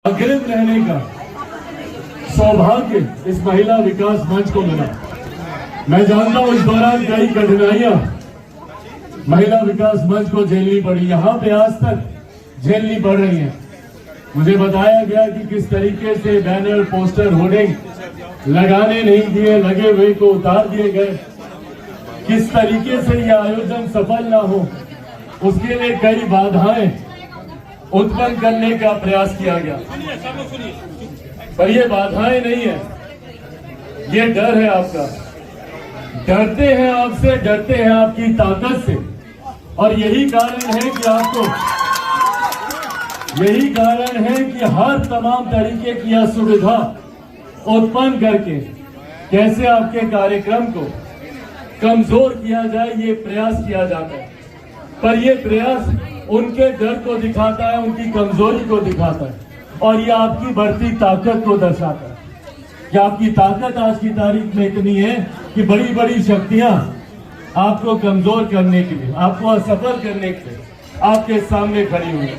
अग्रिम रहने का सौभाग्य इस महिला विकास मंच को मिला। मैं जानता हूं इस दौरान कई कठिनाइयां महिला विकास मंच को झेलनी पड़ी, यहां पे आज तक झेलनी पड़ रही हैं। मुझे बताया गया कि किस तरीके से बैनर, पोस्टर, होर्डिंग लगाने नहीं दिए, लगे हुए को उतार दिए गए, किस तरीके से यह आयोजन सफल ना हो उसके लिए कई बाधाएं उत्पन्न करने का प्रयास किया गया। पर ये बाधाएं नहीं है, ये डर है आपका। डरते हैं आपसे, डरते हैं आपकी ताकत से। और यही कारण है कि हर तमाम तरीके की असुविधा उत्पन्न करके कैसे आपके कार्यक्रम को कमजोर किया जाए, ये प्रयास किया जाता है। पर ये प्रयास उनके डर को दिखाता है, उनकी कमजोरी को दिखाता है, और ये आपकी बढ़ती ताकत को दर्शाता है कि आपकी ताकत आज की तारीख में इतनी है कि बड़ी बड़ी शक्तियां आपको कमजोर करने के लिए, आपको असफल करने के लिए आपके सामने खड़ी हुई है।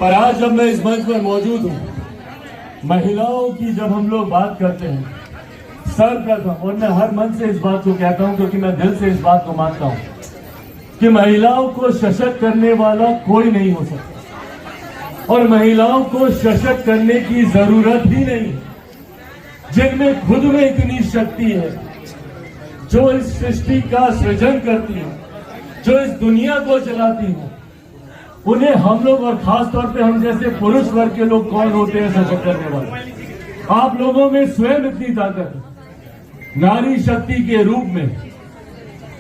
पर आज जब मैं इस मंच पर मौजूद हूं, महिलाओं की जब हम लोग बात करते हैं, सर्वप्रथम, और मैं हर मंच से इस बात को कहता हूं क्योंकि मैं दिल से इस बात को मानता हूं कि महिलाओं को सशक्त करने वाला कोई नहीं हो सकता, और महिलाओं को सशक्त करने की जरूरत ही नहीं। जिनमें खुद में इतनी शक्ति है, जो इस सृष्टि का सृजन करती है, जो इस दुनिया को चलाती है, उन्हें हम लोग, और खास तौर पे हम जैसे पुरुष वर्ग के लोग कौन होते हैं सशक्त करने वाले? आप लोगों में स्वयं इतनी ताकत है। नारी शक्ति के रूप में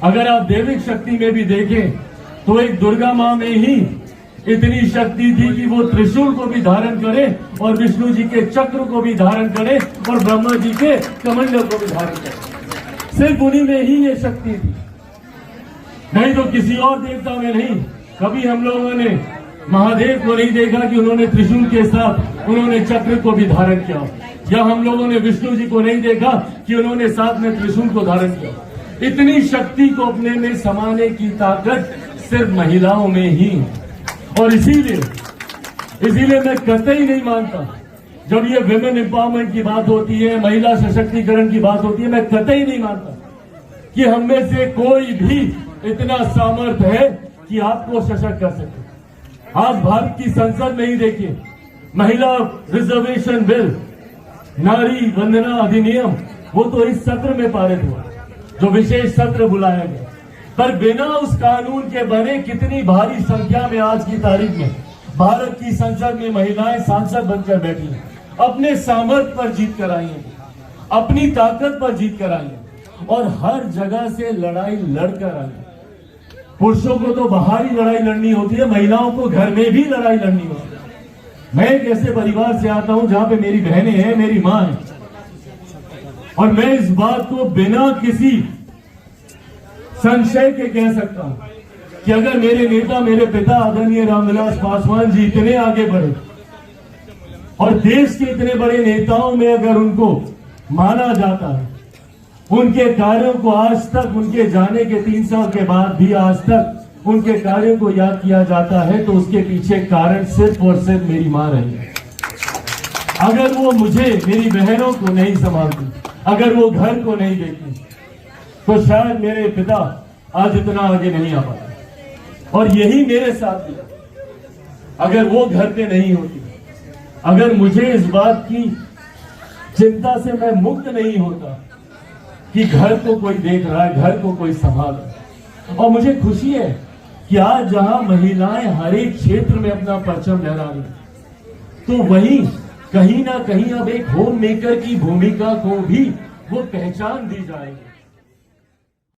अगर आप दैविक शक्ति में भी देखें तो एक दुर्गा मां में ही इतनी शक्ति थी कि वो त्रिशूल को भी धारण करे, और विष्णु जी के चक्र को भी धारण करे, और ब्रह्मा जी के कमंडल को भी धारण करे। सिर्फ उन्हीं में ही ये शक्ति थी, नहीं तो किसी और देवता में नहीं। कभी हम लोगों ने महादेव को नहीं देखा कि उन्होंने त्रिशूल के साथ उन्होंने चक्र को भी धारण किया, या हम लोगों ने विष्णु जी को नहीं देखा कि उन्होंने साथ में त्रिशूल को धारण किया। इतनी शक्ति को अपने में समाने की ताकत सिर्फ महिलाओं में ही है। और इसीलिए मैं कतई नहीं मानता, जब ये विमेन एम्पावरमेंट की बात होती है, महिला सशक्तिकरण की बात होती है, मैं कतई नहीं मानता कि हम में से कोई भी इतना सामर्थ्य है कि आपको सशक्त कर सके। आज भारत की संसद में ही देखिए, महिला रिजर्वेशन बिल, नारी वंदना अधिनियम, वो तो इस सत्र में पारित हुआ, जो विशेष सत्र बुलाया गया। पर बिना उस कानून के बने कितनी भारी संख्या में आज की तारीख में भारत की संसद में महिलाएं सांसद बनकर बैठी हैं, अपने सामर्थ्य पर जीत कर आई हैं, अपनी ताकत पर जीत कर आई हैं, और हर जगह से लड़ाई लड़कर आई हैं। पुरुषों को तो बाहरी लड़ाई लड़नी होती है, महिलाओं को घर में भी लड़ाई लड़नी होती है। मैं एक ऐसे परिवार से आता हूं जहां पे मेरी बहनें हैं, मेरी मां है, और मैं इस बात को बिना किसी संशय के कह सकता हूं कि अगर मेरे नेता, मेरे पिता आदरणीय रामविलास पासवान जी इतने आगे बढ़े, और देश के इतने बड़े नेताओं में अगर उनको माना जाता है, उनके कार्यों को आज तक, उनके जाने के 3 साल के बाद भी आज तक उनके कार्यों को याद किया जाता है, तो उसके पीछे कारण सिर्फ और सिर्फ मेरी मां रही है। अगर वो मुझे, मेरी बहनों को नहीं संभालती, अगर वो घर को नहीं देखती, तो शायद मेरे पिता आज इतना आगे नहीं आ पाते। और यही मेरे साथ भी, अगर वो घर पे नहीं होती, अगर मुझे इस बात की चिंता से मैं मुक्त नहीं होता कि घर को कोई देख रहा है, घर को कोई संभाल रहा है। और मुझे खुशी है कि आज जहां महिलाएं हर एक क्षेत्र में अपना परचम लहरा रही हैं, तो वहीं कहीं ना कहीं अब एक होम मेकर की भूमिका को भी वो पहचान दी जाएगी।